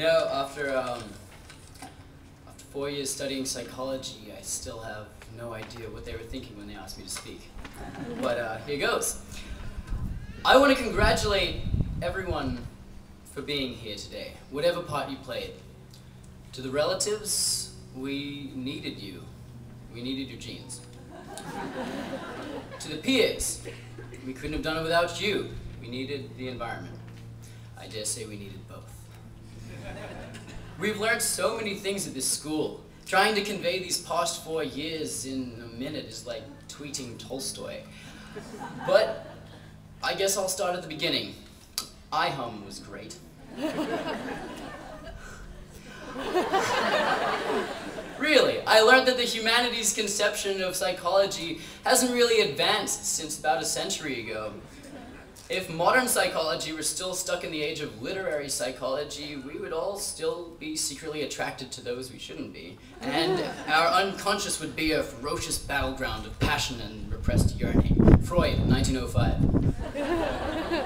After 4 years studying psychology, I still have no idea what they were thinking when they asked me to speak. But here goes. I want to congratulate everyone for being here today, whatever part you played. To the relatives, we needed you. We needed your genes. To the peers, we couldn't have done it without you. We needed the environment. I dare say we needed both. We've learned so many things at this school. Trying to convey these past 4 years in a minute is like tweeting Tolstoy. But I guess I'll start at the beginning. IHUM was great. Really, I learned that the humanities' conception of psychology hasn't really advanced since about a century ago. If modern psychology were still stuck in the age of literary psychology, we would all still be secretly attracted to those we shouldn't be. And our unconscious would be a ferocious battleground of passion and repressed yearning. Freud, 1905.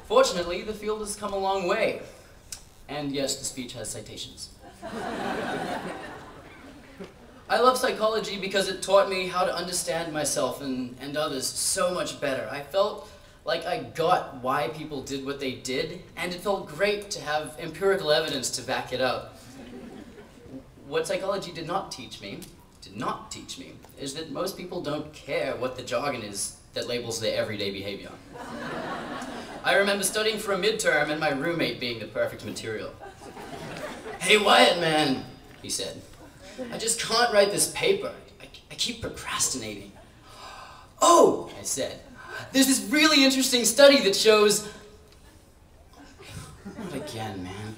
Fortunately, the field has come a long way. And yes, the speech has citations. I love psychology because it taught me how to understand myself and others so much better. I felt like I got why people did what they did, and it felt great to have empirical evidence to back it up. What psychology did not teach me, is that most people don't care what the jargon is that labels their everyday behavior. I remember studying for a midterm and my roommate being the perfect material. "Hey, Wyatt, man," he said. "I just can't write this paper. I keep procrastinating." "Oh," I said, "there's this really interesting study that shows..." Not again, man.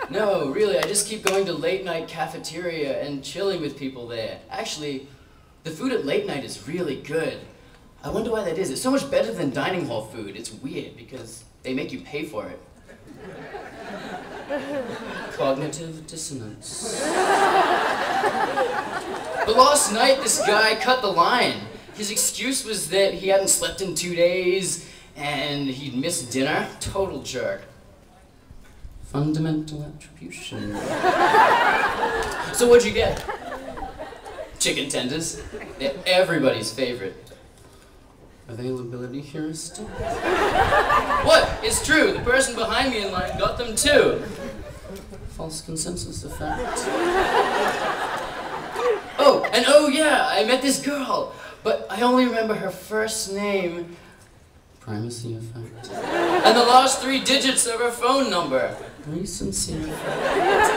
"No, really, I just keep going to late night cafeteria and chilling with people there. Actually, the food at late night is really good. I wonder why that is. It's so much better than dining hall food. It's weird because they make you pay for it." Cognitive dissonance. But last night, this guy cut the line. His excuse was that he hadn't slept in 2 days and he'd missed dinner. Total jerk. Fundamental attribution. So what'd you get? Chicken tenders. They're everybody's favorite. Availability heuristic? What? It's true. The person behind me in line got them too. False consensus effect. Oh yeah, I met this girl, but I only remember her first name. Primacy effect. And the last 3 digits of her phone number. Recency effect.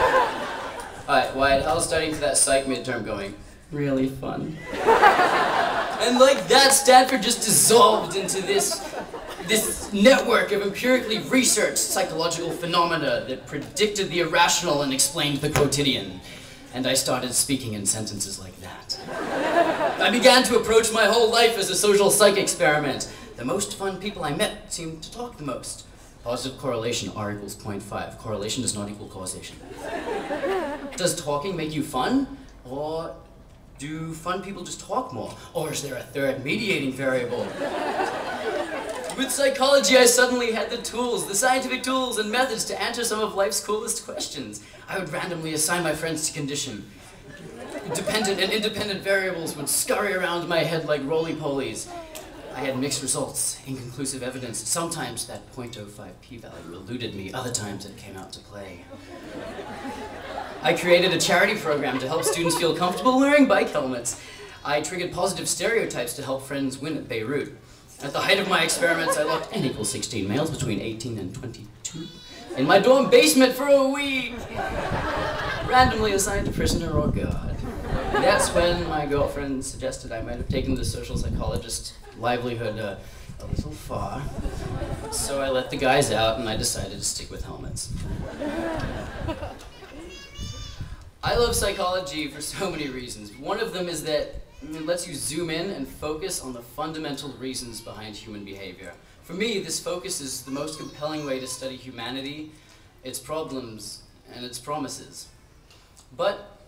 Alright, Wyatt, how's studying for that psych midterm going? Really fun. And like that, Stanford just dissolved into this network of empirically researched psychological phenomena that predicted the irrational and explained the quotidian. And I started speaking in sentences like that. I began to approach my whole life as a social psych experiment. The most fun people I met seemed to talk the most. Positive correlation, R equals 0.5. Correlation does not equal causation. Does talking make you fun? Or do fun people just talk more? Or is there a third mediating variable? With psychology, I suddenly had the tools, the scientific tools and methods to answer some of life's coolest questions. I would randomly assign my friends to condition. Dependent and independent variables would scurry around my head like roly-polies. I had mixed results, inconclusive evidence. Sometimes that 0.05 p-value eluded me, other times it came out to play. I created a charity program to help students feel comfortable wearing bike helmets. I triggered positive stereotypes to help friends win at Beirut. At the height of my experiments, I locked N equals 16 males between 18 and 22 in my dorm basement for a week. Randomly assigned a prisoner or god. That's when my girlfriend suggested I might have taken the social psychologist livelihood a little far. So I let the guys out and I decided to stick with helmets. I love psychology for so many reasons. One of them is that it lets you zoom in and focus on the fundamental reasons behind human behavior. For me, this focus is the most compelling way to study humanity, its problems, and its promises. But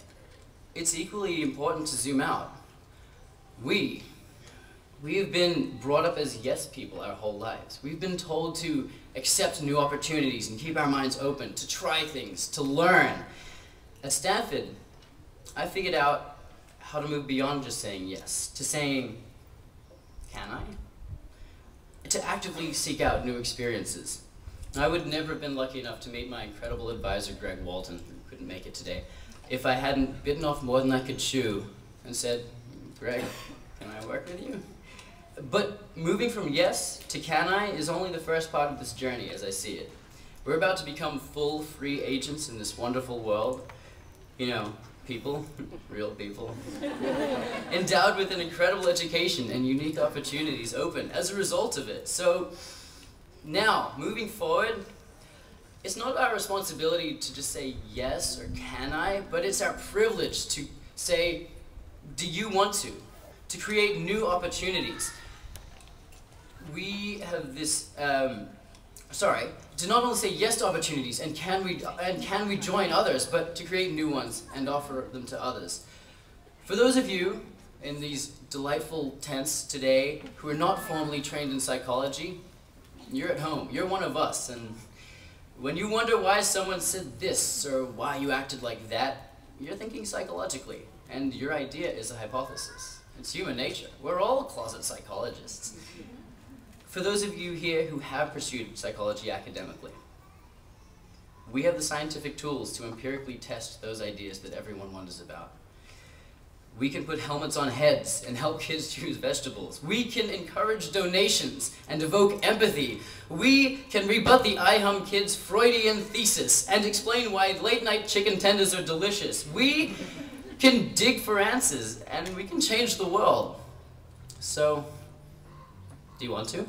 it's equally important to zoom out. We We've been brought up as yes people our whole lives. We've been told to accept new opportunities and keep our minds open, to try things, to learn. At Stanford, I figured out how to move beyond just saying yes, to saying, can I? To actively seek out new experiences. I would never have been lucky enough to meet my incredible advisor, Greg Walton, who couldn't make it today, if I hadn't bitten off more than I could chew and said, Greg, can I work with you? But moving from yes to can I is only the first part of this journey as I see it. We're about to become full, free agents in this wonderful world. You know, people, real people, endowed with an incredible education and unique opportunities open as a result of it. So now, moving forward, it's not our responsibility to just say yes or can I, but it's our privilege to say, do you want to create new opportunities. We have this, to not only say yes to opportunities and can we join others, but to create new ones and offer them to others. For those of you in these delightful tents today who are not formally trained in psychology, you're at home, you're one of us, and when you wonder why someone said this or why you acted like that, you're thinking psychologically, and your idea is a hypothesis. It's human nature. We're all closet psychologists. For those of you here who have pursued psychology academically, we have the scientific tools to empirically test those ideas that everyone wonders about. We can put helmets on heads and help kids choose vegetables. We can encourage donations and evoke empathy. We can rebut the I-Hum kids' Freudian thesis and explain why late-night chicken tenders are delicious. We can dig for answers, and we can change the world. So, do you want to?